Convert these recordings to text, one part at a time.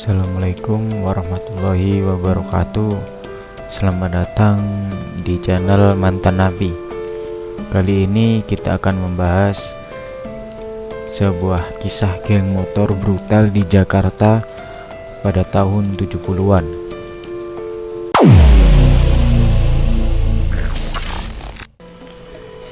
Assalamualaikum warahmatullahi wabarakatuh. Selamat datang di channel Mantan Nabi. Kali ini kita akan membahas sebuah kisah geng motor brutal di Jakarta pada tahun 70-an.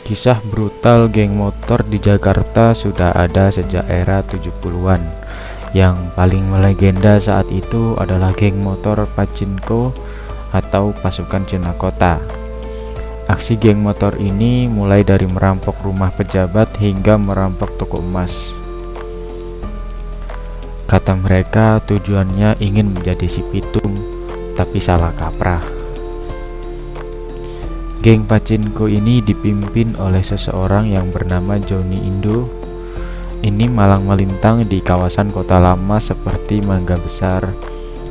Kisah brutal geng motor di Jakarta sudah ada sejak era 70-an. Yang paling melegenda saat itu adalah geng motor Pachinko atau pasukan Cina Kota. Aksi geng motor ini mulai dari merampok rumah pejabat hingga merampok toko emas. Kata mereka tujuannya ingin menjadi si pitung, tapi salah kaprah. Geng Pachinko ini dipimpin oleh seseorang yang bernama Johnny Indo. Ini malang melintang di kawasan kota lama seperti Mangga Besar,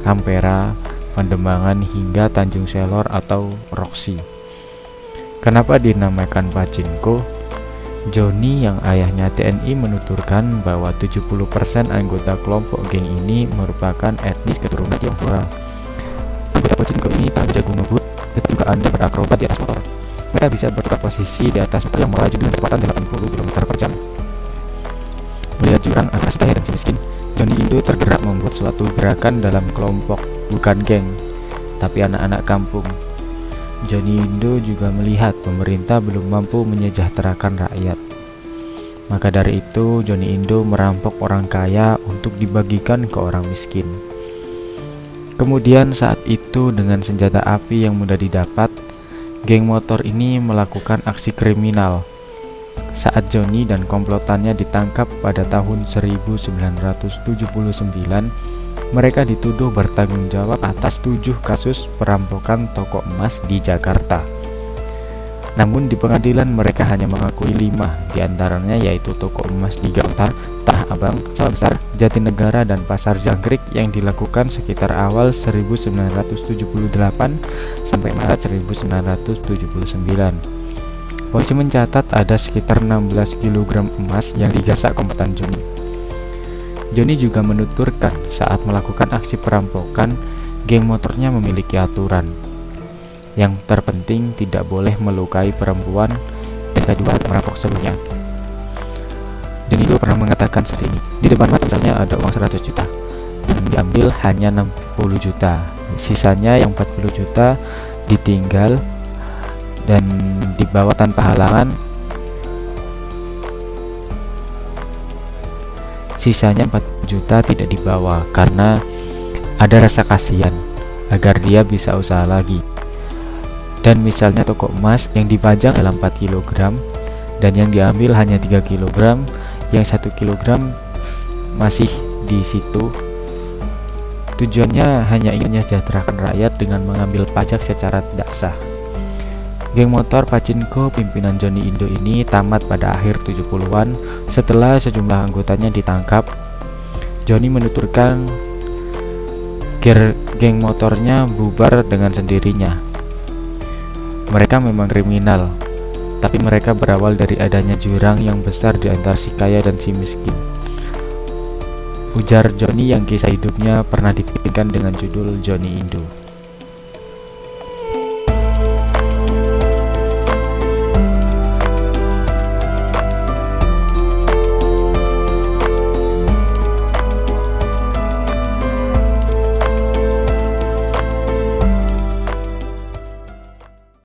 Ampera, Pademangan hingga Tanjung Selor atau Roxy. Kenapa dinamakan Pachinko? Johnny yang ayahnya TNI menuturkan bahwa 70% anggota kelompok geng ini merupakan etnis keturunan Tionghoa. Anggota Pachinko ini tak jago ngebut, tetapi juga anda berakrobat di atas motor. Mereka bisa bertukar posisi di atas motor yang melaju dengan kecepatan 80 km per jam. Melihat jurang antara si kaya dan si miskin, Johnny Indo tergerak membuat suatu gerakan dalam kelompok, bukan geng, tapi anak-anak kampung. Johnny Indo juga melihat pemerintah belum mampu menyejahterakan rakyat. Maka dari itu, Johnny Indo merampok orang kaya untuk dibagikan ke orang miskin. Kemudian saat itu dengan senjata api yang mudah didapat, geng motor ini melakukan aksi kriminal. Saat Johnny dan komplotannya ditangkap pada tahun 1979, mereka dituduh bertanggung jawab atas 7 kasus perampokan toko emas di Jakarta. Namun di pengadilan mereka hanya mengakui 5 diantaranya, yaitu toko emas di Gautar, Tanah Abang, Sawah Besar, Jatinegara, dan Pasar Jangkrik yang dilakukan sekitar awal 1978 sampai Maret 1979. Polisi mencatat ada sekitar 16 kg emas yang digasak komplotan Johnny. Johnny juga menuturkan saat melakukan aksi perampokan, geng motornya memiliki aturan. Yang terpenting tidak boleh melukai perempuan, dan kedua merampok sebelumnya. Johnny juga pernah mengatakan seperti ini, di depan mata misalnya ada uang 100 juta, yang diambil hanya 60 juta, sisanya yang 40 juta ditinggal dan dibawa tanpa halangan, sisanya 4 juta tidak dibawa karena ada rasa kasihan agar dia bisa usaha lagi. Dan misalnya toko emas yang dipajang dalam 4 kg dan yang diambil hanya 3 kg, yang 1 kg masih di situ. Tujuannya hanya ingin menyejahterakan rakyat dengan mengambil pajak secara tidak sah. Geng motor Pachinko pimpinan Johnny Indo ini tamat pada akhir 70-an setelah sejumlah anggotanya ditangkap. Johnny menuturkan geng motornya bubar dengan sendirinya. Mereka memang kriminal, tapi mereka berawal dari adanya jurang yang besar di antara si kaya dan si miskin. Ujar Johnny yang kisah hidupnya pernah dipikirkan dengan judul Johnny Indo.